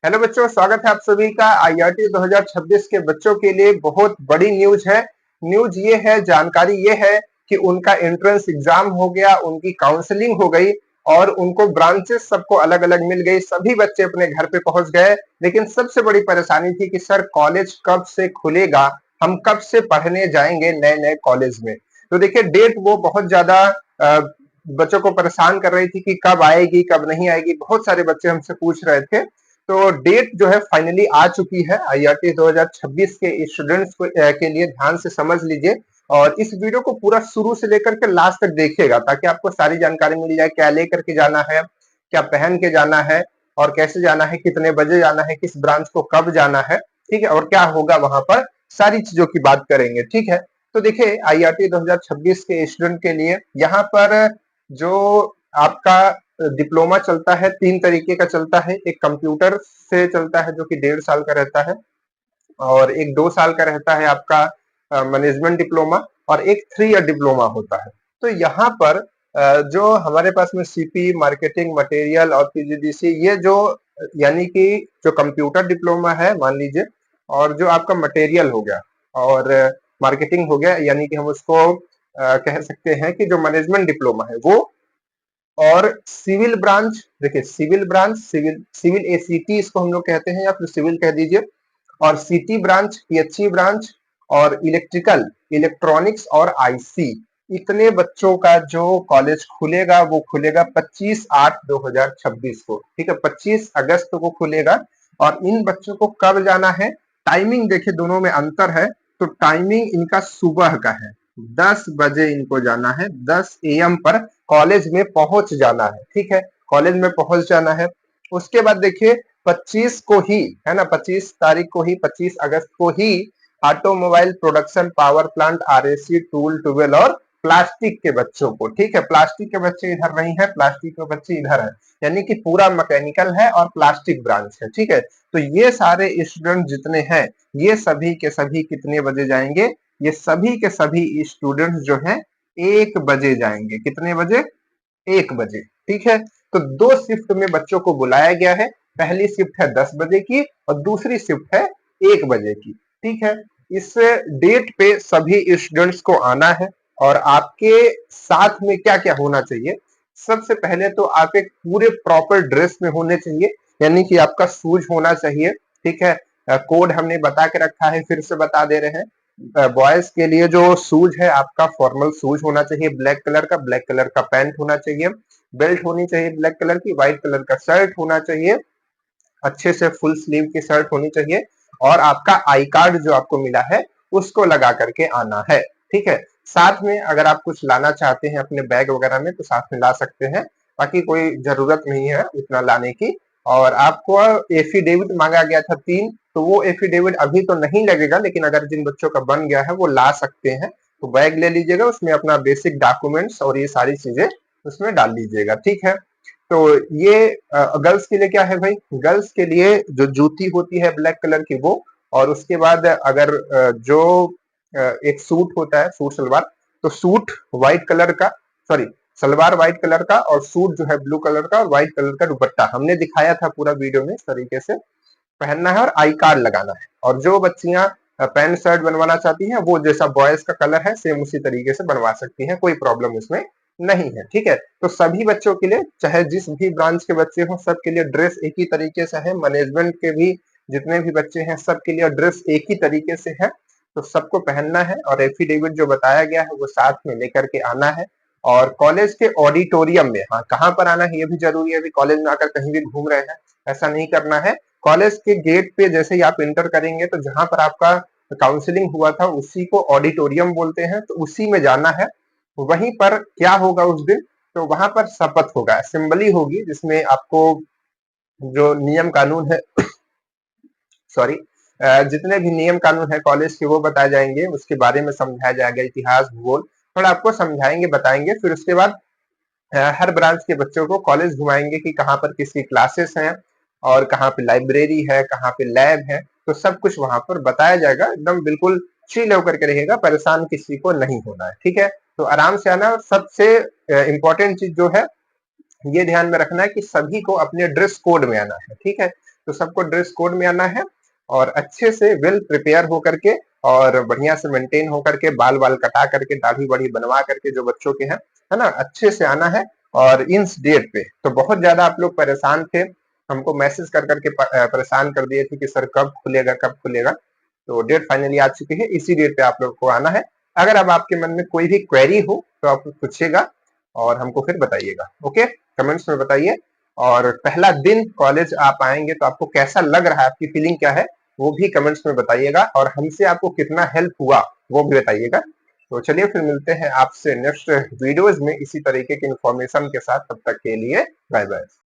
Hello बच्चों, स्वागत है आप सभी का। आईआईटी 2026 के बच्चों के लिए बहुत बड़ी न्यूज है। न्यूज ये है, जानकारी ये है कि उनका एंट्रेंस एग्जाम हो गया, उनकी काउंसलिंग हो गई और उनको ब्रांचेस सबको अलग अलग मिल गई। सभी बच्चे अपने घर पे पहुंच गए। लेकिन सबसे बड़ी परेशानी थी कि सर कॉलेज कब से खुलेगा, हम कब से पढ़ने जाएंगे नए नए कॉलेज में। तो देखिए डेट वो बहुत ज्यादा बच्चों को परेशान कर रही थी कि कब आएगी कब नहीं आएगी। बहुत सारे बच्चे हमसे पूछ रहे थे। तो डेट जो है फाइनली आ चुकी है। आईआईटी 2026 के स्टूडेंट्स के लिए ध्यान से समझ लीजिए और इस वीडियो को पूरा शुरू से लेकर के लास्ट तक देखिएगा ताकि आपको सारी जानकारी मिल जाए। क्या लेकर के जाना है, क्या पहन के जाना है और कैसे जाना है, कितने बजे जाना है, किस ब्रांच को कब जाना है, ठीक है, और क्या होगा वहां पर, सारी चीजों की बात करेंगे। ठीक है, तो देखिए आईआईटी 2026 के स्टूडेंट के लिए यहाँ पर जो आपका डिप्लोमा चलता है, 3 तरीके का चलता है। एक कंप्यूटर से चलता है जो कि 1.5 साल का रहता है और एक 2 साल का रहता है आपका मैनेजमेंट डिप्लोमा और एक 3 ईयर डिप्लोमा होता है। तो यहाँ पर जो हमारे पास में सीपी, मार्केटिंग, मटेरियल और पीजीडीसी, ये जो यानी कि जो कंप्यूटर डिप्लोमा है मान लीजिए, और जो आपका मटेरियल हो गया और मार्केटिंग हो गया, यानी कि हम उसको कह सकते हैं कि जो मैनेजमेंट डिप्लोमा है वो, और सिविल ब्रांच, देखिए civil branch, civil civil ACT इसको हम लोग कहते हैं या फिर सिविल कह दीजिए, और सीटी ब्रांच, पीएचई ब्रांच और इलेक्ट्रिकल, इलेक्ट्रॉनिक्स और आईसी, इतने बच्चों का जो कॉलेज खुलेगा वो खुलेगा 25/8/2026 को। ठीक है, 25 अगस्त को खुलेगा। और इन बच्चों को कब जाना है, टाइमिंग देखिए दोनों में अंतर है। तो टाइमिंग इनका सुबह का है, 10 बजे इनको जाना है, 10 AM पर कॉलेज में पहुंच जाना है। ठीक है, कॉलेज में पहुंच जाना है। उसके बाद देखिए 25 को ही है ना, 25 तारीख को ही, 25 अगस्त को ही automobile production, power plant, RAC, tool tube well और प्लास्टिक के बच्चों को, ठीक है, प्लास्टिक के बच्चे इधर नहीं है, प्लास्टिक के बच्चे इधर है, यानी कि पूरा मैकेनिकल है और प्लास्टिक ब्रांच है। ठीक है, तो ये सारे स्टूडेंट जितने हैं ये सभी के सभी कितने बजे जाएंगे, ये सभी के सभी स्टूडेंट्स जो हैं 1 बजे जाएंगे। कितने बजे, 1 बजे। ठीक है, तो 2 शिफ्ट में बच्चों को बुलाया गया है। पहली शिफ्ट है 10 बजे की और दूसरी शिफ्ट है 1 बजे की। ठीक है, इस डेट पे सभी स्टूडेंट्स को आना है। और आपके साथ में क्या क्या होना चाहिए, सबसे पहले तो आप एक पूरे प्रॉपर ड्रेस में होने चाहिए, यानी कि आपका शूज होना चाहिए। ठीक है, कोड हमने बता के रखा है, फिर से बता दे रहे हैं। बॉयज के लिए जो शूज है आपका फॉर्मल शूज होना चाहिए, ब्लैक कलर का, ब्लैक कलर का पैंट होना चाहिए, बेल्ट होनी चाहिए ब्लैक कलर की, व्हाइट कलर का शर्ट होना चाहिए, अच्छे से फुल स्लीव की शर्ट होनी चाहिए, और आपका आई कार्ड जो आपको मिला है उसको लगा करके आना है। ठीक है, साथ में अगर आप कुछ लाना चाहते हैं अपने बैग वगैरह में तो साथ में ला सकते हैं, बाकी कोई जरूरत नहीं है उतना लाने की। और आपको एफिडेविट मांगा गया था 3, तो वो एफिडेविट अभी तो नहीं लगेगा, लेकिन अगर जिन बच्चों का बन गया है वो ला सकते हैं। तो बैग ले लीजिएगा, उसमें अपना बेसिक डॉक्यूमेंट्स और ये सारी चीजें उसमें डाल लीजिएगा। ठीक है, तो ये गर्ल्स के लिए क्या है भाई, गर्ल्स के लिए जो जूती होती है ब्लैक कलर की वो, और उसके बाद अगर जो एक सूट होता है, सूट सलवार, तो सूट व्हाइट कलर का, सॉरी, सलवार व्हाइट कलर का और सूट जो है ब्लू कलर का और व्हाइट कलर का दुपट्टा हमने दिखाया था पूरा वीडियो में, इस तरीके से पहनना है और आई कार्ड लगाना है। और जो बच्चियां पैंट शर्ट बनवाना चाहती हैं वो जैसा बॉयज का कलर है सेम उसी तरीके से बनवा सकती हैं, कोई प्रॉब्लम इसमें नहीं है। ठीक है, तो सभी बच्चों के लिए, चाहे जिस भी ब्रांच के बच्चे हों, सबके लिए ड्रेस एक ही तरीके से है। मैनेजमेंट के भी जितने भी बच्चे हैं सबके लिए ड्रेस एक ही तरीके से है। तो सबको पहनना है और एफिडेविट जो बताया गया है वो साथ में लेकर के आना है। और कॉलेज के ऑडिटोरियम में, हाँ कहाँ पर आना है ये भी जरूरी है, अभी कॉलेज में आकर कहीं भी घूम रहे हैं ऐसा नहीं करना है। कॉलेज के गेट पे जैसे ही आप इंटर करेंगे तो जहां पर आपका काउंसलिंग हुआ था उसी को ऑडिटोरियम बोलते हैं, तो उसी में जाना है। वहीं पर क्या होगा उस दिन, तो वहां पर शपथ होगा, असेंबली होगी, जिसमें आपको जो नियम कानून है सॉरी, जितने भी नियम कानून है कॉलेज के वो बताए जाएंगे, उसके बारे में समझाया जाएगा, इतिहास, भूगोल थोड़ा आपको समझाएंगे, बताएंगे। फिर उसके बाद हर ब्रांच के बच्चों को कॉलेज घुमाएंगे कि कहाँ पर किसकी क्लासेस हैं और कहाँ पे लाइब्रेरी है, कहाँ पे लैब है, तो सब कुछ वहां पर बताया जाएगा। एकदम बिल्कुल चिल होकर के रहेगा, परेशान किसी को नहीं होना है। ठीक है, तो आराम से आना। और सबसे इंपॉर्टेंट चीज जो है ये ध्यान में रखना है कि सभी को अपने ड्रेस कोड में आना है। ठीक है, तो सबको ड्रेस कोड में आना है और अच्छे से वेल प्रिपेयर होकर के और बढ़िया से मेंटेन होकर के बाल कटा करके दाढ़ी बड़ी बनवा करके जो बच्चों के हैं, है ना, अच्छे से आना है। और इस डेट पे तो बहुत ज्यादा आप लोग परेशान थे, हमको मैसेज कर करके परेशान कर दिए थे कि सर कब खुलेगा कब खुलेगा। तो डेट फाइनली आ चुकी है, इसी डेट पे आप लोग को आना है। अगर अब आपके मन में कोई भी क्वेरी हो तो आप पूछिएगा और हमको फिर बताइएगा। ओके, कमेंट्स में बताइए। और पहला दिन कॉलेज आप आएंगे तो आपको कैसा लग रहा है, आपकी फीलिंग क्या है, वो भी कमेंट्स में बताइएगा। और हमसे आपको कितना हेल्प हुआ वो भी बताइएगा। तो चलिए फिर मिलते हैं आपसे नेक्स्ट वीडियोज में इसी तरीके की इंफॉर्मेशन के साथ। तब तक के लिए बाय बाय।